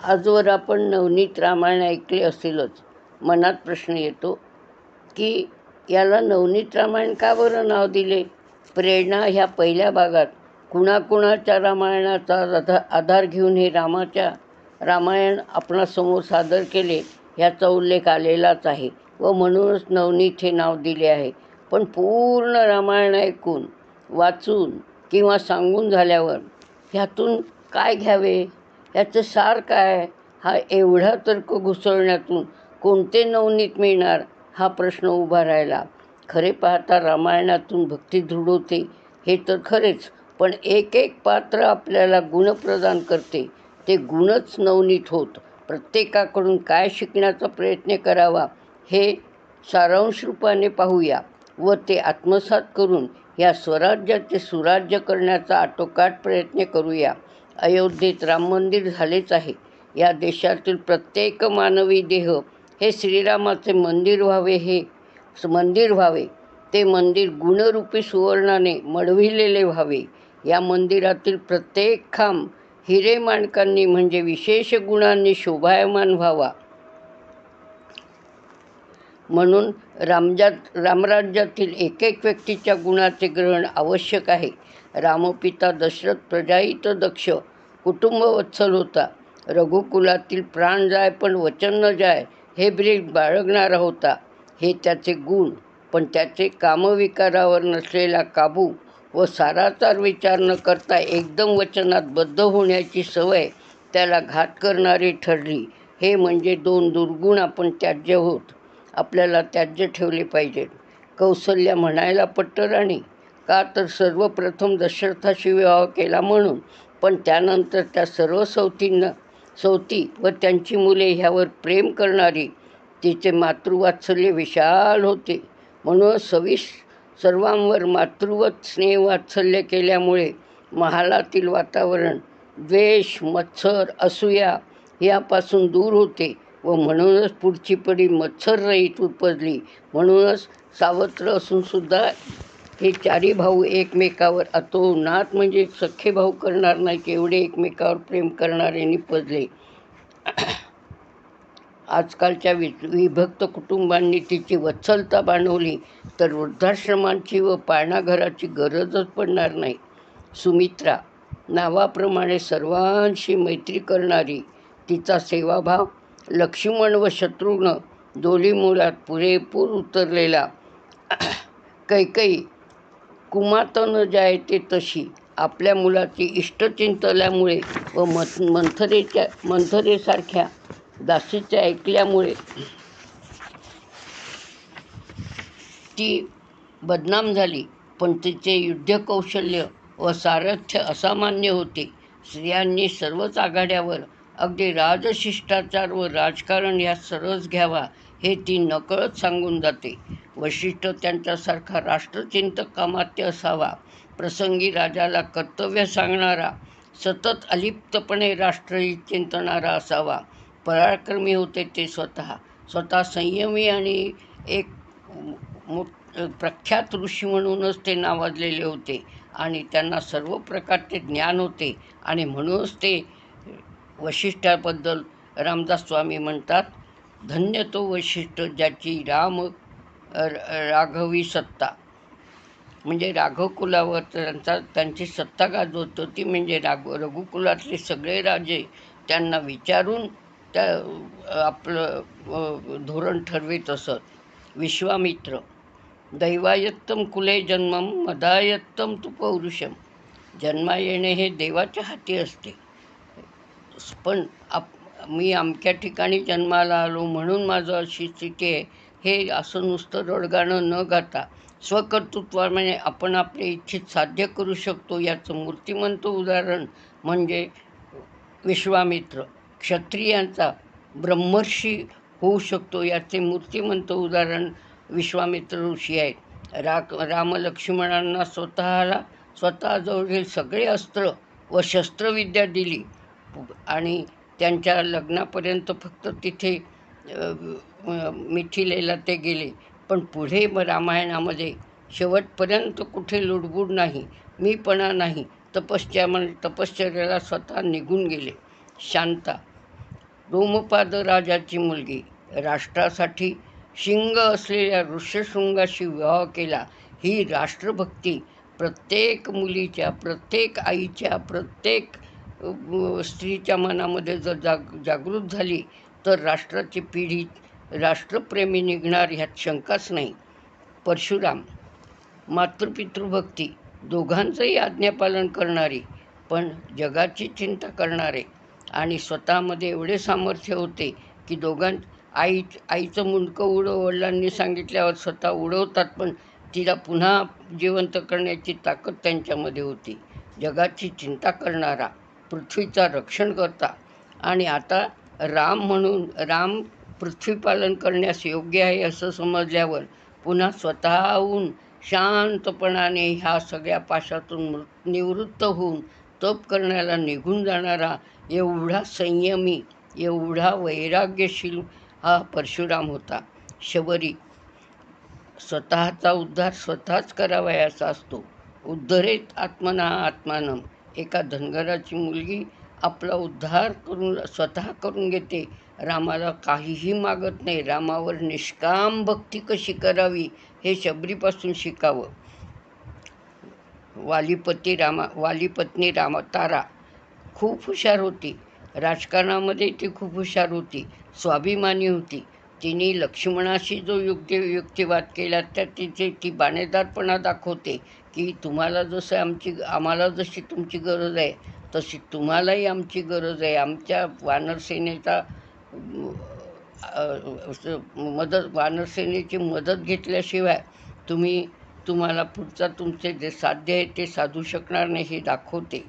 आजवर आपण नवनीत रामायण ऐकले असेलच. मनात प्रश्न येतो की याला नवनीत रामायण का बरं नाव दिले? प्रेरणा ह्या पहिल्या भागात कुणाकुणाच्या रामायणाचा आधार घेऊन हे रामायण आपणासमोर सादर केले ह्याचा उल्लेख आलेलाच आहे व म्हणूनच नवनीत हे नाव दिले आहे. पण पूर्ण रामायण ऐकून, वाचून किंवा सांगून झाल्यावर ह्यातून काय घ्यावे, ह्याचं सार काय, हा एवढा तर्क घुसळण्यातून कोणते नवनीत मिळणार हा प्रश्न उभा राहिला. खरे पाहता रामायणातून भक्ती दृढ होते हे तर खरेच, पण एक एक पात्र आपल्याला गुण प्रदान करते. ते गुणच नवनीत होत. प्रत्येकाकडून काय शिकण्याचा प्रयत्न करावा हे सारांश रूपाने पाहूया व ते आत्मसात करून या स्वराज्याचे सुराज्य करण्याचा आटोकाट प्रयत्न करूया. अयोध्येत राम मंदिर झालेच आहे. या देशातील प्रत्येक मानवी देह हे श्रीरामाचे मंदिर व्हावे. ते मंदिर गुणरूपी सुवर्णाने मढविलेले व्हावे. या मंदिरातील प्रत्येक खांब हिरे माणकांनी म्हणजे विशेष गुणांनी शोभायमान व्हावा. म्हणून रामराज्यातील एक व्यक्तीच्या गुणाचे ग्रहण आवश्यक आहे. रामपिता दशरथ प्रजाईत दक्ष कुटुंबवत्सल होता. रघुकुलातील प्राण जाय पण वचन न जाय हे ब्रीद बाळगणारा होता. हे त्याचे गुण. पण त्याचे कामविकारावर नसलेला काबू व सारासार विचार न करता एकदम वचनात बद्ध होण्याची सवय त्याला घात करणारी ठरली. हे म्हणजे दोन दुर्गुण आपण त्याज्य होत. आपल्याला त्याज्य ठेवले पाहिजेत. कौसल्या म्हणायला पट्टराणी, का तर सर्वप्रथम दशरथाशी विवाह केला म्हणून, पण त्यानंतर त्या सर्व सवती व त्यांची मुले ह्यावर प्रेम करणारी. तिचे मातृवात्सल्य विशाल होते. म्हणून सर्वांवर मातृवत स्नेहवात्सल्य केल्यामुळे महालातील वातावरण द्वेष, मत्सर, असूया यापासून दूर होते व म्हणूनच पुढची पिढी मत्सररहित उपजली. म्हणूनच सावत्र असून सुद्धा हे चारी भाऊ एकमेकावर अतोनात म्हणजे सख्खे भाऊ करणार नाहीत एवढे एकमेकावर प्रेम करणारे निपजले. आजकालच्या विभक्त कुटुंबांनी तिची वत्सलता बाणवली तर वृद्धाश्रमांची व पाळणाघराची गरजच पडणार नाही. सुमित्रा नावाप्रमाणे सर्वांशी मैत्री करणारी. तिचा सेवाभाव लक्ष्मण व शत्रुघ्न दोन्ही मुलात पुरेपूर उतरलेला. कैकेयी कुमात न जायते तशी आपल्या मुलाची इष्ट चिंतल्यामुळे व मंथरेसारख्या दासीचे ऐकल्यामुळे ती बदनाम झाली. पण तिचे युद्धकौशल्य व सारथ्य असामान्य होते. स्त्रियांनी सर्वच आघाड्यावर अगदी राजशिष्टाचार व राजकारण ह्या सरस घ्यावा हे ती नकळत सांगून जाते. वसिष्ठ त्यांच्यासारखा राष्ट्रचिंतक अमात्य असावा. प्रसंगी राजाला कर्तव्य सांगणारा, सतत अलिप्तपणे राष्ट्रहित चिंतणारा असावा. पराक्रमी होते ते स्वतः संयमी आणि एक प्रख्यात ऋषी म्हणूनच ते नावाजलेले होते आणि त्यांना सर्व प्रकारचे ज्ञान होते. आणि म्हणूनच ते वसिष्ठाबद्दल रामदास स्वामी म्हणतात, धन्य तो वसिष्ठ ज्याची राघवी सत्ता. म्हणजे राघव कुलावर त्यांची सत्ता गाजवत होती. म्हणजे रघुकुलातले सगळे राजे त्यांना विचारून आपलं धोरण ठरवित असत. विश्वामित्र दैवायत्तम कुले जन्मम मदायत्तम तु पौरुषम. जन्मा येणे हे देवाच्या हाती असते. पण मी अमक्या ठिकाणी जन्माला आलो म्हणून माझं अशी स्थिती आहे हे असं नुसतं रडगाणं न गाता स्वकर्तृत्वाने आपण आपले इच्छित साध्य करू शकतो याचं मूर्तिमंत उदाहरण म्हणजे विश्वामित्र. क्षत्रियांचा ब्रह्मर्षी होऊ शकतो याचे मूर्तिमंत उदाहरण विश्वामित्र ऋषी आहेत. रामलक्ष्मणांना स्वतःजवळील सगळे अस्त्र व शस्त्रविद्या दिली आणि त्यांच्या लग्नापर्यंत फक्त तिथे मिथिलेला ते गेले. पण पुढे रामायणामध्ये शेवटपर्यंत कुठे लुडबुड नाही, मीपणा नाही, तपश्चर्याला स्वतः निघून गेले. शांता रोमपाद राजाची मुलगी राष्ट्रासाठी शिंग असलेल्या ऋष्यशृंगाशी विवाह केला. ही राष्ट्रभक्ती प्रत्येक मुलीच्या, प्रत्येक आईच्या, प्रत्येक स्त्रीच्या मनामध्ये जर जागृत झाली तर राष्ट्राची पिढी राष्ट्रप्रेमी निघणार ह्यात शंकाच नाही. परशुराम मातृपितृभक्ती दोघांचंही आज्ञापालन करणारी, पण जगाची चिंता करणारे आणि स्वतःमध्ये एवढे सामर्थ्य होते की आईचं मुंडकं वडिलांनी सांगितल्यावर स्वतः उडवतात, पण तिला पुन्हा जिवंत करण्याची ताकद त्यांच्यामध्ये होती. जगाची चिंता करणारा, पृथ्वीचा रक्षण करता. आणि आता राम पृथ्वीपालन करण्यास योग्य आहे असं समजल्यावर पुन्हा स्वतःहून शांतपणाने ह्या सगळ्या पाशातून निवृत्त होऊन तप करण्याला निघून जाणारा एवढा संयमी, एवढा वैराग्यशील हा परशुराम होता. शबरी स्वतःचा उद्धार स्वतःच करावयाचा असतो. उद्धरेत आत्मना आत्मानं. एका धनगराची मुलगी आपला उद्धार स्वतः करून घेते. रामाला काहीही मागत नाही. रामावर निष्काम भक्ती कशी करावी हे शबरीपासून शिकावं. वालीपत्नी तारा खूप हुशार होती. राजकारणामध्ये ती खूप हुशार होती, स्वाभिमानी होती. तिने लक्ष्मणाशी जो युक्तिवाद केला त्यात ती बाणेदारपणा दाखवते की आम्हाला जशी तुमची गरज आहे तशी तुम्हालाही आमची गरज आहे. आमच्या वानरसेनेची मदत घेतल्याशिवाय तुम्हाला पुढचा तुमचे जे साध्य आहे ते साधू शकणार नाही हे दाखवते.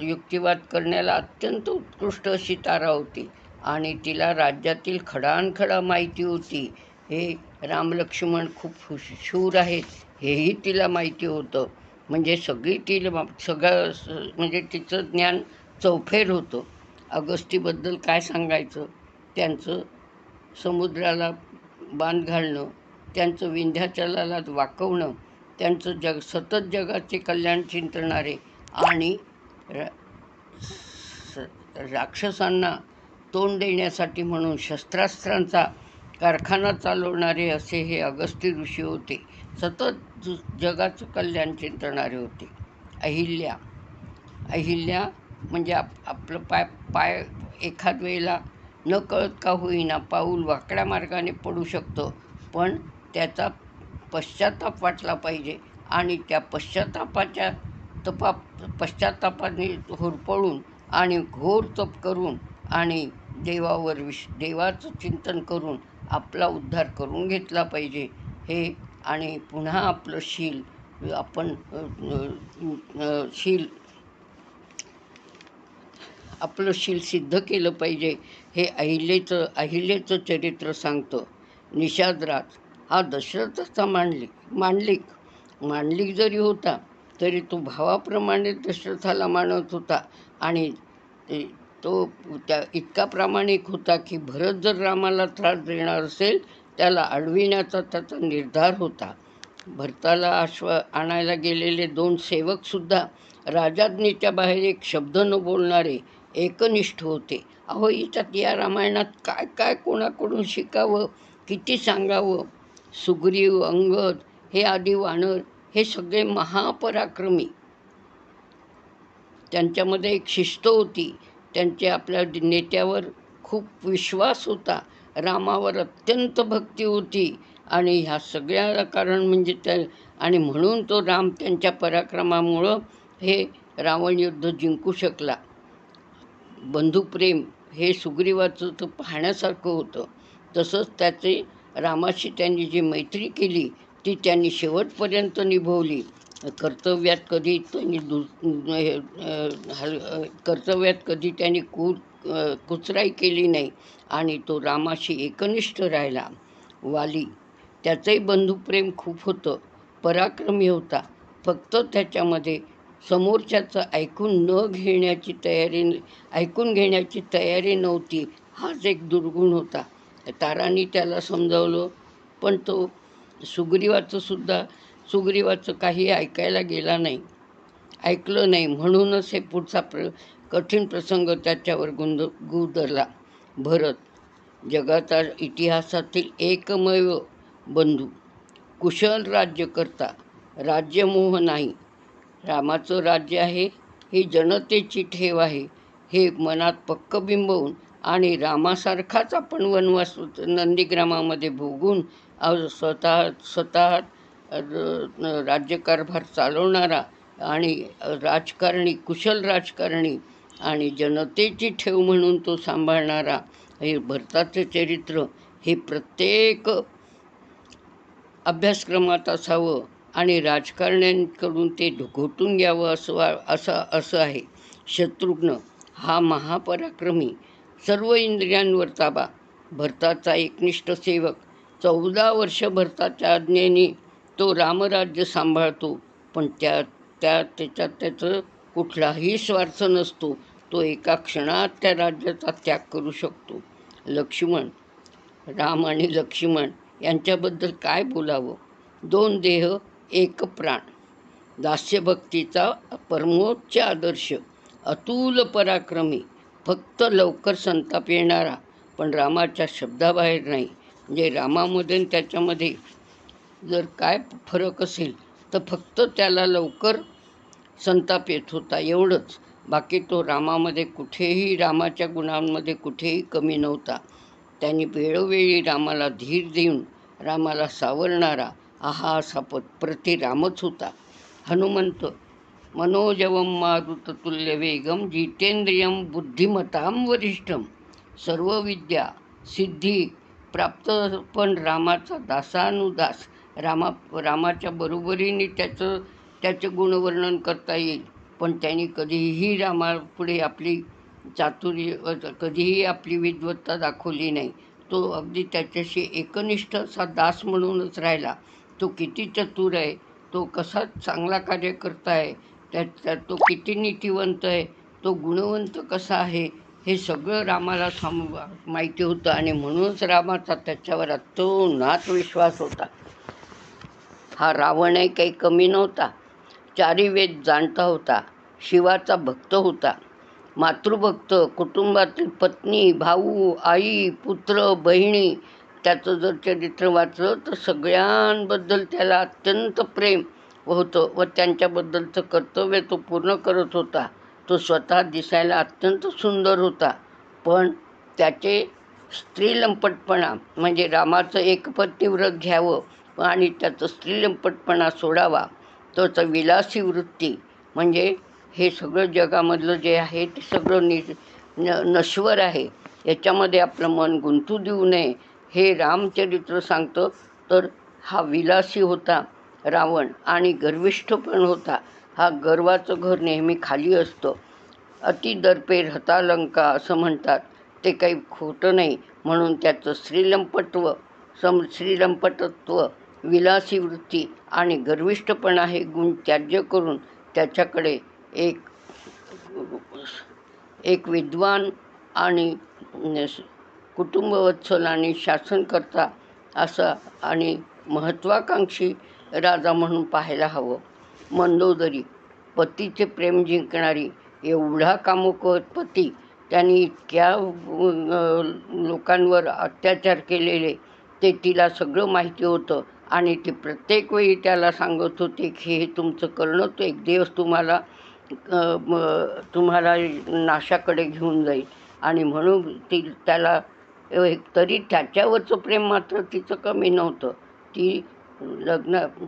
युक्तिवाद करण्याला अत्यंत उत्कृष्ट अशी तारा होती आणि तिला राज्यातील खडानखडा माहिती होती. हे राम लक्ष्मण खूप शूर आहेत हेही तिला माहिती होतं. म्हणजे म्हणजे तिचं ज्ञान चौफेर होतं. अगस्तीबद्दल काय सांगायचं, त्यांचं समुद्राला बांध घालणं, त्यांचं विंध्याचलाला वाकवणं, त्यांचं सतत जगाचे कल्याण चिंतणारे आणि राक्षसांना तोंड देण्यासाठी म्हणून शस्त्रास्त्रांचा कारखाना चालवणारे असे हे अगस्ती ऋषी होते. सतत जगाचं कल्याण चिंतणारे होते. अहिल्या म्हणजे आपलं पाय एखाद वेळेला न कळत का होईना पाऊल वाकड्या मार्गाने पडू शकतं, पण त्याचा पश्चाताप वाटला पाहिजे आणि त्या पश्चातापाने होरपळून आणि घोर तप करून आणि देवाचं चिंतन करून आपला उद्धार करून घेतला पाहिजे. हे आणि पुन्हा आपलं शील सिद्ध केलं पाहिजे. हे अहिल्याचं चरित्र सांगतं. निषादराज हा दशरथाचा मांडलिक जरी होता तरी तो भावाप्रमाणे दशरथाला मानत होता आणि तो इतका प्रामाणिक होता की भरत जर रामाला त्रास देणार असेल त्याला अडविण्याचा त्याचा निर्धार होता. भरताला आणायला गेलेले 2 सेवकसुद्धा राजाज्ञेच्या बाहेर एक शब्द न बोलणारे एकनिष्ठ होते. अहो, या रामायणात काय काय कोणाकडून शिकावं, किती सांगावं. सुग्रीव, अंगद हे आदी वानर हे सगळे महापराक्रमी. त्यांच्यामध्ये एक शिस्त होती. त्यांचे आपल्या नेत्यावर खूप विश्वास होता. रामावर अत्यंत भक्ती होती आणि ह्या सगळ्याला कारण म्हणजे आणि म्हणून तो राम त्यांच्या पराक्रमामुळं हे रावण युद्ध जिंकू शकला. बंधुप्रेम हे सुग्रीवाचं तर पाहण्यासारखं होतं. तसंच रामाशी त्यांनी जी मैत्री केली ती त्यांनी शेवटपर्यंत निभवली. कर्तव्यात कधी त्यांनी कुचराई केली नाही आणि तो रामाशी एकनिष्ठ राहिला. वाली त्याचंही बंधुप्रेम खूप होतं, पराक्रमी होता. फक्त त्याच्यामध्ये समोरच्याचं ऐकून घेण्याची तयारी नव्हती. हाच एक दुर्गुण होता. तारांनी त्याला समजावलं पण तो सुग्रीवाचं काही ऐकलं नाही. म्हणूनच हे पुढचा कठीण प्रसंग त्याच्यावर गुदरला. भरत जगाचा इतिहासातील एकमेव बंधू, कुशल राज्यकर्ता, राज्यमोह नाही. रामाचं राज्य आहे ही जनतेची ठेव आहे हे मनात पक्क बिंबवून आणि रामासारखाच आपण वनवास नंदीग्रामामध्ये भोगून स्वतः राज्यकारभार चालवणारा आणि राजकारणी, कुशल राजकारणी आणि जनतेची ठेव म्हणून तो सांभाळणारा हे भरताचे चरित्र हे प्रत्येक अभ्यासक्रमात असावं आणि राजकारण्यांकडून ते घोटून घ्यावं असं आहे. शत्रुघ्न हा महापराक्रमी, सर्व इंद्रियांवर ताबा, भरताचा एकनिष्ठ सेवक. 14 वर्ष भरताच्या आज्ञेने तो रामराज्य सांभाळतो, पण त्याच्यात त्याचं कुठलाही स्वार्थ नसतो. तो एका क्षणात त्या राज्याचा त्याग करू शकतो. लक्ष्मण, राम आणि लक्ष्मण यांच्याबद्दल काय बोलावं. 2 देह एक प्राण, दास्यभक्तीचा परमोच्च आदर्श, अतुल पराक्रमी, फक्त लवकर संताप येणारा, पण रामाच्या शब्दाबाहेर नाही. म्हणजे रामामध्ये त्याच्यामध्ये जर काय फरक असेल तर फक्त त्याला लवकर संताप येत होता एवढंच. बाकी तो रामामध्ये कुठेही, रामाच्या गुणांमध्ये कुठेही कमी नव्हता. त्यांनी वेळोवेळी रामाला धीर देऊन रामाला सावरणारा हा असा प्रतिरामच होता. हनुमंत, मनोजवं मारुततुल्य वेगम जितेंद्रियं बुद्धिमतां वरिष्ठम, सर्व विद्या सिद्धी प्राप्त, पण रामाचा दासानुदास. रामाच्या बरोबरीने त्याचं गुणवर्णन करता येईल, पण त्यांनी कधीही रामापुढे आपली चातुर्य, कधीही आपली विद्वत्ता दाखवली नाही. तो अगदी त्याच्याशी एकनिष्ठ असा दास म्हणूनच राहिला. तो किती चतुर आहे, तो कसा चांगला कार्यकर्ता आहे, तो किती नीतिवंत आहे, तो गुणवंत कसा आहे, हे सगळं रामाला माहिती होतं आणि म्हणूनच रामाचा त्याच्यावर अतोनात विश्वास होता. हा रावणही काही कमी नव्हता. 4 वेद जाणता होता, शिवाचा भक्त होता, मातृभक्त, कुटुंबातील पत्नी, भाऊ, आई, पुत्र, बहिणी. त्याचं जर चरित्र वाचलं तर सगळ्यांबद्दल त्याला अत्यंत प्रेम होतं व त्यांच्याबद्दलचं कर्तव्य तो पूर्ण करत होता. तो स्वतः दिसायला अत्यंत सुंदर होता, पण त्याचे स्त्रीलंपटपणा, म्हणजे रामाचं एकपत्नीव्रत घ्यावं आणि त्याचं स्त्रीलंपटपणा सोडावा, त्याचं विलासी वृत्ती, म्हणजे हे सगळं जगामधलं जे आहे ते सगळं नश्वर आहे, याच्यामध्ये आपलं मन गुंतू देऊ नये हे रामचरित्र सांगतं. तर हा विलासी होता रावण आणि गर्विष्ठ पण होता. हा गर्वाचं घर नेहमी खाली असतं. अति दर्पे रता लंका असं म्हणतात, ते काही खोटं नाही. म्हणून त्याचं श्रीलंपटत्व, विलासी वृत्ती आणि गर्विष्ठपणा हे गुण त्याज्य करून त्याच्याकडे एक विद्वान आणि कुटुंबवत्सल आणि शासनकर्ता असा आणि महत्त्वाकांक्षी राजा म्हणून पाहायला हवं. मंदोदरी, पतीचे प्रेम जिंकणारी, एवढा कामुक पती, त्यांनी इतक्या लोकांवर अत्याचार केलेले ते तिला सगळं माहिती होतं आणि ती प्रत्येक वेळी त्याला सांगत होती की हे तुमचं करणं तो एक दिवस तुम्हाला नाशाकडे घेऊन जाईल. आणि म्हणून त्याला तरी त्याच्यावरचं प्रेम मात्र तिचं कमी नव्हतं.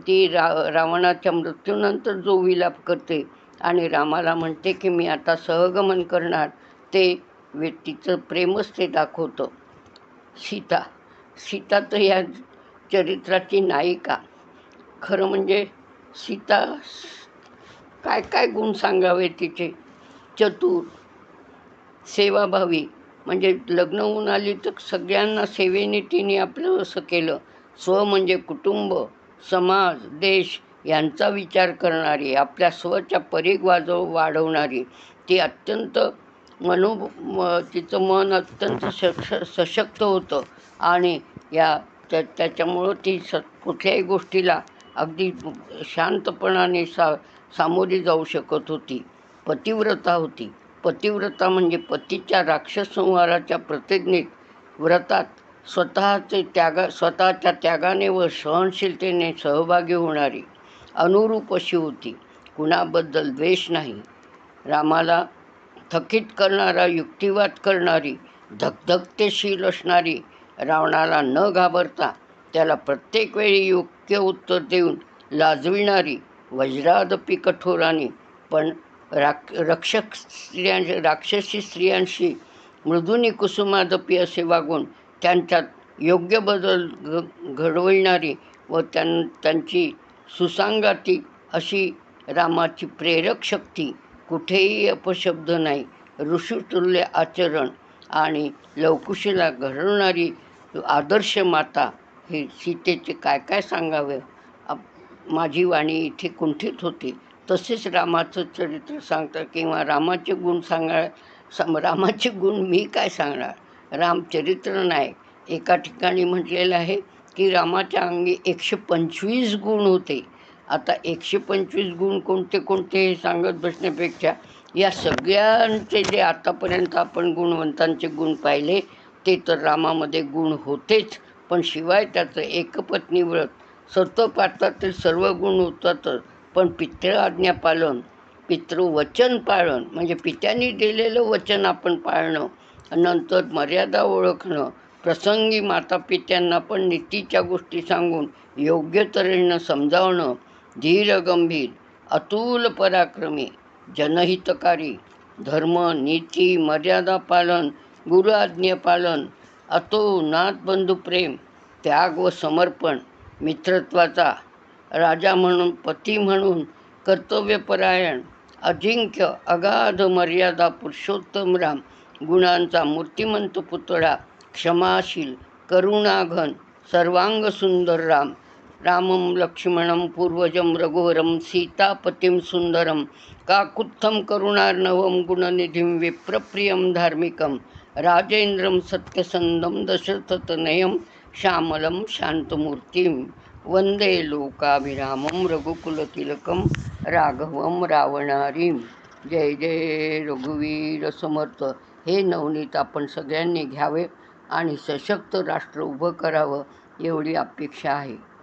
ती रावणाच्या मृत्यूनंतर जो विलाप करते आणि रामाला म्हणते की मी आता सहगमन करणार, ते तिचं प्रेमच ते दाखवतं. सीता तर या चरित्राची नायिका. खरं म्हणजे सीता, काय काय गुण सांगावे तिचे. चतुर, सेवाभावी, म्हणजे लग्न होऊन आली तर सगळ्यांना सेवेने तिने आपलं असं केलं. म्हणजे कुटुंब, समाज, देश यांचा विचार करणारी, आपल्या स्वच्या परीघ वाढवणारी. ती अत्यंत तिचं मन अत्यंत सशक्त होतं आणि त्याच्यामुळं ती कुठल्याही गोष्टीला अगदी शांतपणाने सामोरी जाऊ शकत होती. पतिव्रता होती. पतिव्रता म्हणजे पतीच्या राक्षस संहाराच्या प्रतिज्ञेत व्रतात स्वतःच्या त्यागाने व सहनशीलतेने सहभागी होणारी अनुरूप अशी होती. कुणाबद्दल द्वेष नाही. रामाला थकीत करणारा युक्तिवाद करणारी, धकधकतेशील असणारी, रावणाला न घाबरता त्याला प्रत्येक वेळी योग्य उत्तर देऊन लाजविणारी, वज्रादपी कठोराने पण राक्षसी स्त्रियांशी मृदुनी कुसुमादपी असे वागून त्यांच्यात योग्य बदल घडविणारी व त्यांची सुसंगाती अशी रामाची प्रेरक शक्ती, कुठेही अपशब्द नाही, ऋषितुल्य आचरण आणि लवकुशीला घडवणारी आदर्श माता. हे सीतेचे काय काय सांगावे. माझी वाणी इथे कुंठित होती. तसेच रामाचं चरित्र सांगतात किंवा रामाचे गुण मी काय सांगणार. रामचरित्र नाही. एका ठिकाणी म्हटलेलं आहे की रामाच्या अंगी 125 गुण होते. आता 125 गुण कोणते कोणते हे सांगत बसण्यापेक्षा या सगळ्यांचे जे आतापर्यंत आपण गुणवंतांचे गुण पाहिले ते तर रामामध्ये गुण होतेच, पण शिवाय त्याचं एकपत्नी व्रत, सत्वपात्रातील सर्व गुण होतातच, पण पितृ आज्ञा पालन, पितृवचन पाळण म्हणजे पित्यांनी दिलेलं वचन आपण पाळणं, नंतर मर्यादा ओळखणं, प्रसंगी मातापित्यांना पण नीतीच्या गोष्टी सांगून योग्य तऱ्हेनं समजावणं, धीर गंभीर, अतुल पराक्रमी, जनहितकारी, धर्म, नीती, मर्यादा पालन, गुरु आज्ञा पालन, अतोनात बंधुप्रेम, त्याग व समर्पण, मित्रत्वाचा राजा म्हणून, पती म्हणून कर्तव्यपरायण, अजिंक्य, अगाध मर्यादा पुरुषोत्तम राम, गुणांचा मूर्तिमंत पुतळा, क्षमाशील, करुणाघन, सर्वांग सुंदर राम. रामं लक्ष्मणं पूर्वजं रघुवरं सीतापतिं सुंदरं काकुत्स्थं करुणार्णवं गुणनिधिं विप्रप्रियं धार्मिकं राजेन्द्रं सत्यसंधं दशरथतनयं श्यामलं शान्तमूर्तिं वंदे लोकाभिरामं रघुकुलतिलकं राघवं रावणारीं. जय जय रघुवीर समर्थ. हे नवनीत आपण सगळ्यांनी घ्यावे आणि सशक्त राष्ट्र उभं करावं एवढी अपेक्षा आहे.